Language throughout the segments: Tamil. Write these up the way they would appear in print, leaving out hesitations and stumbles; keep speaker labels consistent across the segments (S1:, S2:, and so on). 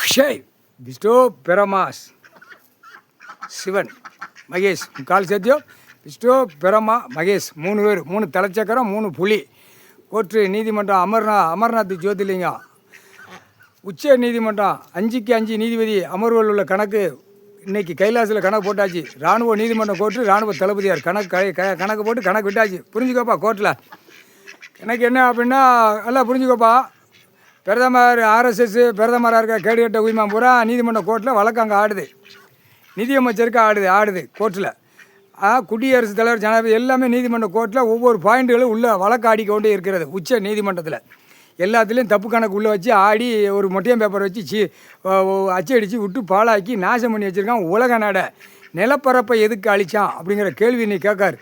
S1: அக்ஷய், விஷ்ணு, பிரமாஸ், சிவன், மகேஷ், கால் சத்தியம், விஷ்ணு, பிரமா, மகேஷ், 3 பேர், 3 தலைச்சக்கரம், 3 புலி. கோர்ட்டு நீதிமன்றம் அமர்நாத் ஜோதிலிங்கம். உச்ச நீதிமன்றம் 5க்கு 5 நீதிபதி அமர்வுகள் உள்ள கணக்கு இன்றைக்கி கைலாசில் கணக்கு போட்டாச்சு. இராணுவ நீதிமன்றம் கோர்ட்டு இராணுவ தளபதியார் கணக்கு போட்டு கணக்கு விட்டாச்சு. புரிஞ்சுக்கோப்பா. கோர்ட்டில் எனக்கு என்ன அப்படின்னா நல்லா புரிஞ்சுக்கோப்பா. பிரதமர் RSS பிரதமராக இருக்க கேடுகட்ட உரிமை பூரா நீதிமன்ற கோர்ட்டில் வழக்கு அங்கே ஆடுது. நிதியமைச்சருக்கு ஆடுது கோர்ட்டில். குடியரசுத் தலைவர், ஜனாதிபதி எல்லாமே நீதிமன்ற கோர்ட்டில் ஒவ்வொரு பாயிண்ட்டுகளும் உள்ள வழக்கு ஆடிக்கொண்டே இருக்கிறது. உச்ச நீதிமன்றத்தில் எல்லாத்துலேயும் தப்பு கணக்கு உள்ளே வச்சு ஆடி ஒரு மொட்டையம் பேப்பர் வச்சு அச்சு அடித்து விட்டு பாழாக்கி நாசம் பண்ணி வச்சுருக்கான். உலக நாடை நிலப்பரப்பை எதுக்கு அழித்தான் அப்படிங்கிற கேள்வி நீ கேட்காரு.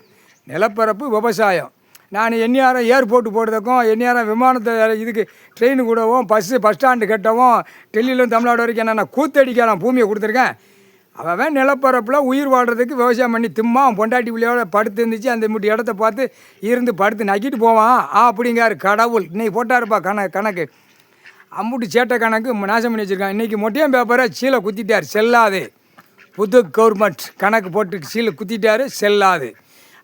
S1: நிலப்பரப்பு விவசாயம். நான் எந்நேரம் ஏர்போர்ட்டு போடுறதுக்கும் எந்நேரம் விமானத்தை இதுக்கு ட்ரெயின் கூடவும் பஸ் ஸ்டாண்டு கட்டவும் டெல்லியிலும் தமிழ்நாடு வரைக்கும் நான் கூத்தடிக்க நான் பூமியை கொடுத்துருக்கேன். அவன் நிலப்பரப்பில் உயிர் வாழ்கிறதுக்கு விவசாயம் பண்ணி திம்மா பொண்டாட்டி பிள்ளையோட படுத்து இருந்துச்சு. அந்த முட்டி இடத்த பார்த்து இருந்து படுத்து நக்கிட்டு போவான் அப்படிங்காரு கடவுள். இன்றைக்கி போட்டாருப்பா கணக்கு அம்புட்டு சேட்டை கணக்கு நாசம் பண்ணி வச்சுருக்கான். இன்றைக்கி மொட்டையம் பேப்பரை சீலை குத்திட்டார், செல்லாது. புது கவர்மெண்ட் கணக்கு போட்டு சீலை குத்திட்டாரு, செல்லாது.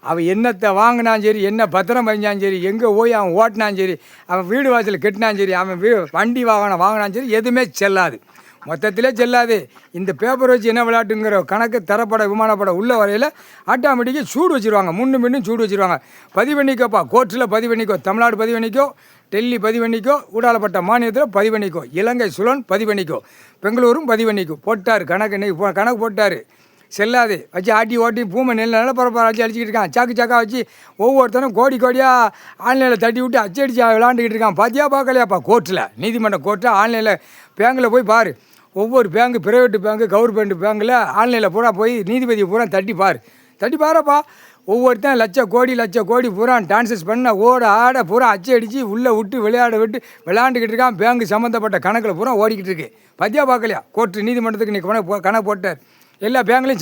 S1: அவன் என்னத்தை வாங்கினாலும் சரி, என்ன பத்திரம் பதிஞ்சாலும் சரி, எங்கே போய் அவன் ஓட்டினாலும் சரி, அவன் வீடு வாசல் கட்டினாலும் சரி, அவன் வண்டி வாங்கினாலும் சரி, எதுவுமே செல்லாது. மொத்தத்திலே செல்லாது. இந்த பேப்பர் வச்சு என்ன விளையாட்டுங்கிற கணக்கு தரப்பட விமானப்பட உள்ள வரையில் ஆட்டோமேட்டிக்காக சூடு வச்சுருவாங்க. முன்னும் சூடு வச்சுருவாங்க. பதிவு பண்ணிக்கோப்பா. கோர்ட்டில் பதிவு பண்ணிக்கோ. தமிழ்நாடு பதிவு பண்ணிக்கோ, டெல்லி பதிவு பண்ணிக்கோ, ஊடாலப்பட்ட மாநிலத்தில் பதிவு பண்ணிக்கோ, இலங்கை சுழன் பதிவு பண்ணிக்கோ, பெங்களூரும் பதிவு பண்ணிக்கோ. போட்டார் கணக்கு. இன்றைக்கி கணக்கு போட்டார். செல்லாது. வச்சு ஓட்டி பூமை நிலப்பரப்பாக வச்சு அடிச்சுக்கிட்டு இருக்கான். சாக்கா வச்சு ஒவ்வொருத்தரும் கோடியாக ஆன்லைனில் தட்டி விட்டு அச்சடிச்சு விளாண்டுக்கிட்டு இருக்கான். பார்க்கலையாப்பா. கோர்ட்டில் நீதிமன்ற கோர்ட்டில் ஆன்லைனில் பேங்கில் போய் பாரு. ஒவ்வொரு பேங்கு, ப்ரைவேட்டு பேங்கு, கவர்மெண்ட் பேங்கில் ஆன்லைனில் பூரா போய் நீதிபதியை பூரா தட்டி பாருப்பா. ஒவ்வொருத்தன் லட்ச கோடி பூரா டான்சஸ் பண்ண ஆட பூரா அடித்து உள்ளே விட்டு விளையாண்டுக்கிட்டு இருக்கான். பேங்கு சம்மந்தப்பட்ட கணக்கில் பூரா ஓடிக்கிட்டு இருக்கு. பார்க்கலையா? கோர்ட்டு நீதிமன்றத்துக்கு இன்றைக்கி கணக்கு போட்டார். எல்லா பேங்க்லையும்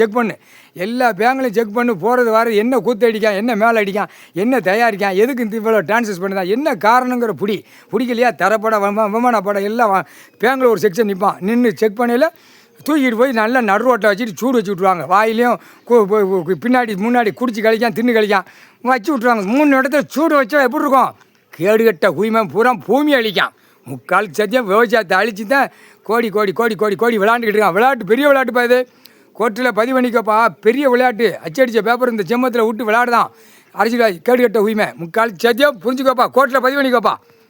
S1: செக் பண்ணு போகிறது வர என்ன கூத்து அடிக்கான், என்ன மேலே அடிக்கான், என்ன தயாரிக்கான், எதுக்கு இவ்வளோ டான்சஸ் பண்ணுதான், என்ன காரணங்கிற பிடிக்கலையா? தரப்பட விமானப்படம் எல்லாம் பேங்கில் ஒரு செக்ஷன் நின்று செக் பண்ணல தூக்கிட்டு போய் நல்லா நடுரோட்டை வச்சுட்டு சூடு வச்சு விட்ருவாங்க. வாயிலையும் முன்னாடி குடிச்சு கழிக்கான், தின்னு கழிக்கான் வச்சு விட்ருவாங்க. 3 இடத்துல சூடு வச்சா எப்படி இருக்கும்? கேடுகட்ட உரிமை பூரா பூமி அழிக்கான். முக்கால் சத்தியம் விவசாயத்தை அழிச்சு தான் கோடி விளையாண்டுக்கிட்டு இருக்கான். பெரிய விளையாட்டு இது. கோர்ட்டில் பதிவு பண்ணிக்கப்பா. பெரிய விளையாட்டு. அச்சடித்த பேப்பர் இந்த செம்மத்தில் விட்டு விளையாடுதான். அரசியல் கேடுகட்ட உரிமை. முக்கால் சத்தியம் புரிஞ்சுக்கோப்பா. கோர்ட்டில் பதிவு பண்ணிக்கோப்பா.